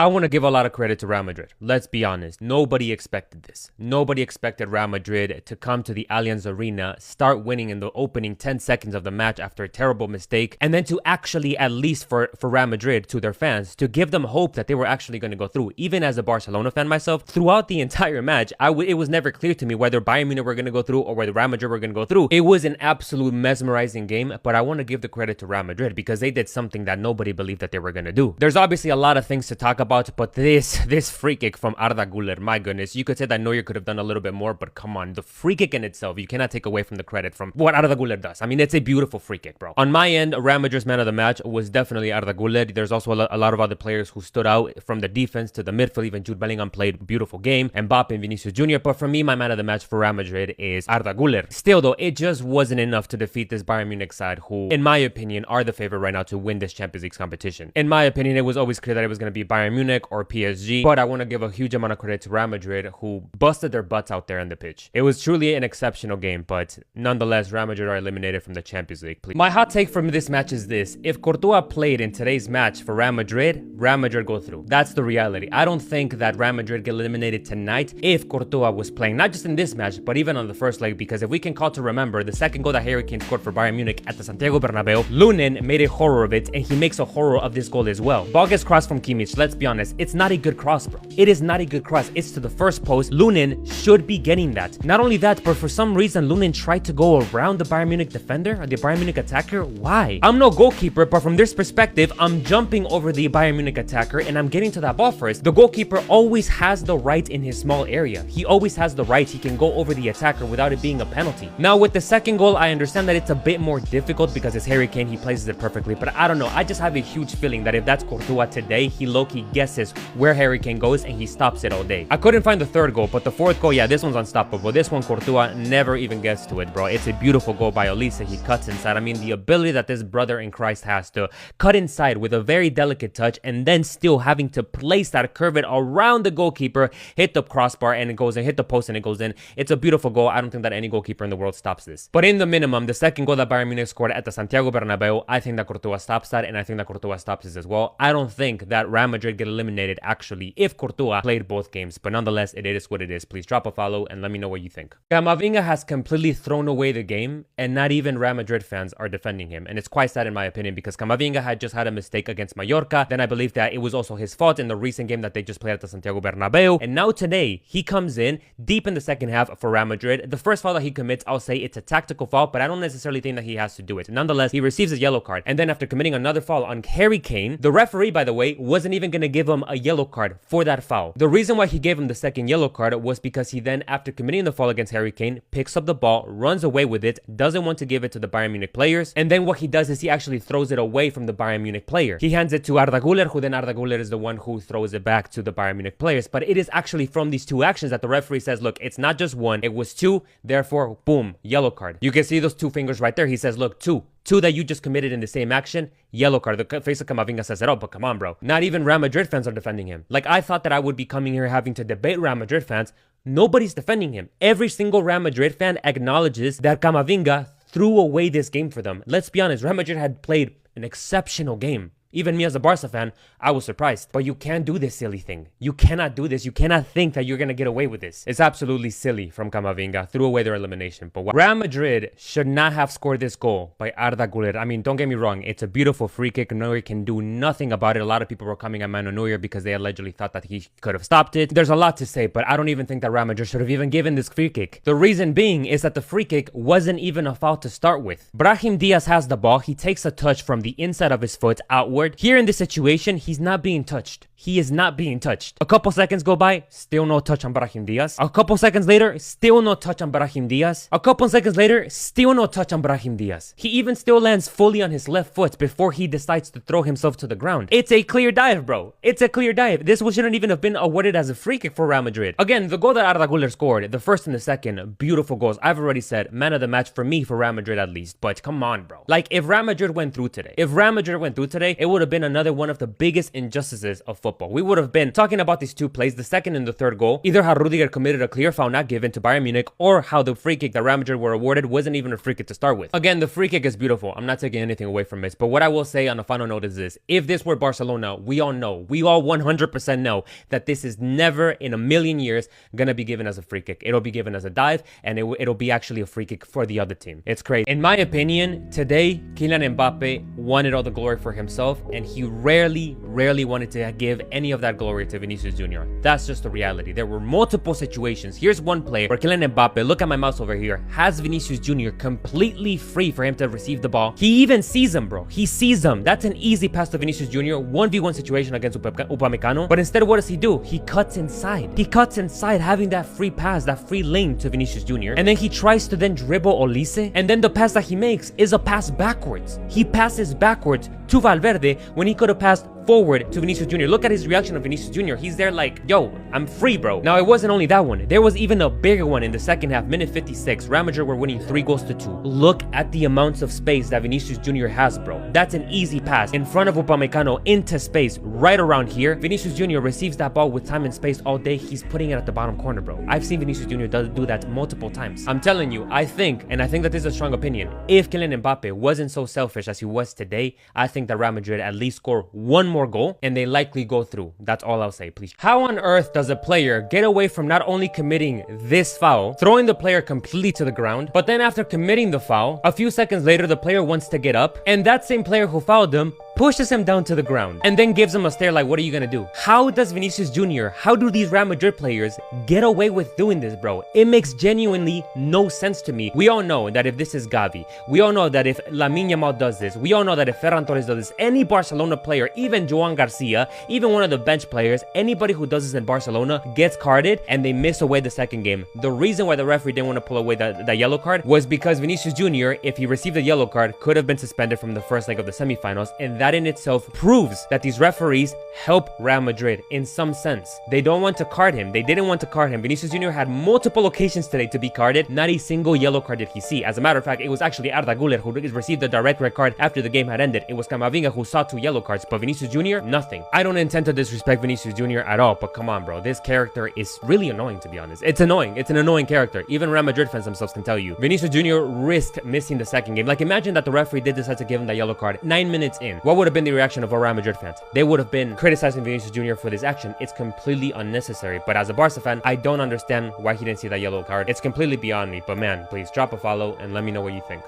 I want to give a lot of credit to Real Madrid. Let's be honest. Nobody expected this. Nobody expected Real Madrid to come to the Allianz Arena, start winning in the opening 10 seconds of the match after a terrible mistake, and then to actually, at least for Real Madrid, to their fans, to give them hope that they were actually going to go through. Even as a Barcelona fan myself, throughout the entire match, it was never clear to me whether Bayern Munich were going to go through or whether Real Madrid were going to go through. It was an absolute mesmerizing game, but I want to give the credit to Real Madrid because they did something that nobody believed that they were going to do. There's obviously a lot of things to talk about, but this free kick from Arda Güler, my goodness, you could say that Neuer could have done a little bit more, but come on, the free kick in itself, you cannot take away from the credit from what Arda Güler does. I mean, it's a beautiful free kick, bro. On my end, Real Madrid's man of the match was definitely Arda Güler. There's also a lot of other players who stood out from the defense to the midfield. Even Jude Bellingham played a beautiful game, Mbappe and Vinicius Jr. But for me, my man of the match for Real Madrid is Arda Güler. Still though, it just wasn't enough to defeat this Bayern Munich side, who, in my opinion, are the favorite right now to win this Champions League competition. In my opinion, it was always clear that it was going to be Bayern Munich or PSG, but I want to give a huge amount of credit to Real Madrid, who busted their butts out there on the pitch. It was truly an exceptional game, but nonetheless, Real Madrid are eliminated from the Champions League. Please. My hot take from this match is this: if Courtois played in today's match for Real Madrid go through. That's the reality. I don't think that Real Madrid get eliminated tonight if Courtois was playing, not just in this match, but even on the first leg, because if we can call to remember, the second goal that Harry Kane scored for Bayern Munich at the Santiago Bernabeu, Lunin made a horror of it, and he makes a horror of this goal as well. Ball gets crossed from Kimmich. Let's be honest, it's not a good cross, bro. It is not a good cross. It's to the first post. Lunin should be getting that. Not only that, but for some reason, Lunin tried to go around the Bayern Munich defender or the Bayern Munich attacker. Why? I'm no goalkeeper, but from this perspective, I'm jumping over the Bayern Munich attacker and I'm getting to that ball first. The goalkeeper always has the right in his small area. He always has the right. He can go over the attacker without it being a penalty. Now, with the second goal, I understand that it's a bit more difficult because it's Harry Kane. He places it perfectly, but I don't know. I just have a huge feeling that if that's Courtois today, he low-key guesses where Harry Kane goes and he stops it all day. I couldn't find the third goal, but the fourth goal, yeah, this one's unstoppable. This one, Courtois never even gets to it, bro. It's a beautiful goal by Olise. He cuts inside. I mean, the ability that this brother in Christ has to cut inside with a very delicate touch and then still having to place that, curve it around the goalkeeper, hit the crossbar and it goes in, hit the post and it goes in. It's a beautiful goal. I don't think that any goalkeeper in the world stops this. But in the minimum, the second goal that Bayern Munich scored at the Santiago Bernabeu, I think that Courtois stops that, and I think that Courtois stops this as well. I don't think that Real Madrid get eliminated actually if Courtois played both games, but nonetheless, it is what it is. Please drop a follow and let me know what you think. Camavinga has completely thrown away the game, and not even Real Madrid fans are defending him, and it's quite sad in my opinion because Camavinga had just had a mistake against Mallorca. Then I believe that it was also his fault in the recent game that they just played at the Santiago Bernabeu, and now today he comes in deep in the second half for Real Madrid. The first foul that he commits, I'll say it's a tactical foul, but I don't necessarily think that he has to do it. Nonetheless, he receives a yellow card, and then after committing another foul on Harry Kane, the referee, by the way, wasn't even going to give him a yellow card for that foul. The reason why he gave him the second yellow card was because he then, after committing the foul against Harry Kane, picks up the ball, runs away with it, doesn't want to give it to the Bayern Munich players, and then what he does is he actually throws it away from the Bayern Munich player. He hands it to Arda Güler, who then Arda Güler is the one who throws it back to the Bayern Munich players. But it is actually from these two actions that the referee says, look, it's not just one, it was two, therefore, boom, yellow card. You can see those two fingers right there. He says, look, two that you just committed in the same action, yellow card. The face of Camavinga says it all, but come on, bro. Not even Real Madrid fans are defending him. Like, I thought that I would be coming here having to debate Real Madrid fans. Nobody's defending him. Every single Real Madrid fan acknowledges that Camavinga threw away this game for them. Let's be honest, Real Madrid had played an exceptional game. Even me as a Barca fan, I was surprised. But you can't do this silly thing. You cannot do this. You cannot think that you're going to get away with this. It's absolutely silly from Camavinga. Threw away their elimination. But Real Madrid should not have scored this goal by Arda Güler. I mean, don't get me wrong. It's a beautiful free kick. Neuer can do nothing about it. A lot of people were coming at Manu Neuer because they allegedly thought that he could have stopped it. There's a lot to say, but I don't even think that Real Madrid should have even given this free kick. The reason being is that the free kick wasn't even a foul to start with. Brahim Diaz has the ball. He takes a touch from the inside of his foot outward. Here in this situation, he's not being touched. He is not being touched. A couple seconds go by, still no touch on Brahim Diaz. A couple seconds later, still no touch on Brahim Diaz. A couple seconds later, still no touch on Brahim Diaz. He even still lands fully on his left foot before he decides to throw himself to the ground. It's a clear dive, bro. It's a clear dive. This shouldn't even have been awarded as a free kick for Real Madrid. Again, the goal that Arda Güler scored, the first and the second, beautiful goals. I've already said, man of the match for me, for Real Madrid at least. But come on, bro. Like, if Real Madrid went through today, it would have been another one of the biggest injustices of football. football. We would have been talking about these two plays, the second and the third goal, either how Rudiger committed a clear foul not given to Bayern Munich, or how the free kick that Real Madrid were awarded wasn't even a free kick to start with. Again, the free kick is beautiful. I'm not taking anything away from it, but what I will say on the final note is this: if this were Barcelona, we all 100% know that this is never in a million years gonna be given as a free kick. It'll be given as a dive, and it'll be actually a free kick for the other team. It's crazy. In my opinion, today Kylian Mbappe wanted all the glory for himself, and he rarely wanted to give any of that glory to Vinicius Jr. That's just the reality. There were multiple situations. Here's one play where Kylian Mbappe, look at my mouse over here, has Vinicius Jr. completely free for him to receive the ball. He even sees him, bro. He sees him. That's an easy pass to Vinicius Jr. 1v1 situation against Upamecano. But instead, what does he do? He cuts inside. He cuts inside, having that free pass, that free lane to Vinicius Jr. And then he tries to then dribble Olise. And then the pass that he makes is a pass backwards. He passes backwards to Valverde when he could have passed forward to Vinicius Jr. Look at his reaction of Vinicius Jr. He's there like, yo, I'm free, bro. Now, it wasn't only that one. There was even a bigger one in the second half, minute 56. Real Madrid were winning 3-2. Look at the amounts of space that Vinicius Jr. has, bro. That's an easy pass in front of Upamecano into space right around here. Vinicius Jr. receives that ball with time and space all day. He's putting it at the bottom corner, bro. I've seen Vinicius Jr. do that multiple times. I'm telling you, I think that this is a strong opinion, if Kylian Mbappe wasn't so selfish as he was today, I think that Real Madrid at least score one more goal, and they likely go through. That's all I'll say, please. How on earth does a player get away from not only committing this foul, throwing the player completely to the ground, but then after committing the foul, a few seconds later, the player wants to get up, and that same player who fouled him pushes him down to the ground and then gives him a stare like, what are you gonna do? How does Vinicius Jr., how do these Real Madrid players get away with doing this, bro? It makes genuinely no sense to me. We all know that if this is Gavi, we all know that if Lamine Yamal does this, we all know that if Ferran Torres does this, any Barcelona player, even Joan Garcia, even one of the bench players, anybody who does this in Barcelona gets carded and they miss away the second game. The reason why the referee didn't want to pull away that yellow card was because Vinicius Jr., if he received a yellow card, could have been suspended from the first leg of the semifinals, and that in itself proves that these referees help Real Madrid in some sense. They don't want to card him. They didn't want to card him. Vinicius Jr. had multiple occasions today to be carded. Not a single yellow card did he see. As a matter of fact, it was actually Arda Güler who received the direct red card after the game had ended. It was Camavinga who saw 2 yellow cards, but Vinicius Jr., nothing. I don't intend to disrespect Vinicius Jr. at all, but come on, bro. This character is really annoying, to be honest. It's annoying. It's an annoying character. Even Real Madrid fans themselves can tell you. Vinicius Jr. risked missing the second game. Like, imagine that the referee did decide to give him that yellow card 9 minutes in. What would have been the reaction of our Real Madrid fans? They would have been criticizing Vinicius Jr. for this action. It's completely unnecessary. But as a Barca fan, I don't understand why he didn't see that yellow card. It's completely beyond me. But man, please drop a follow and let me know what you think.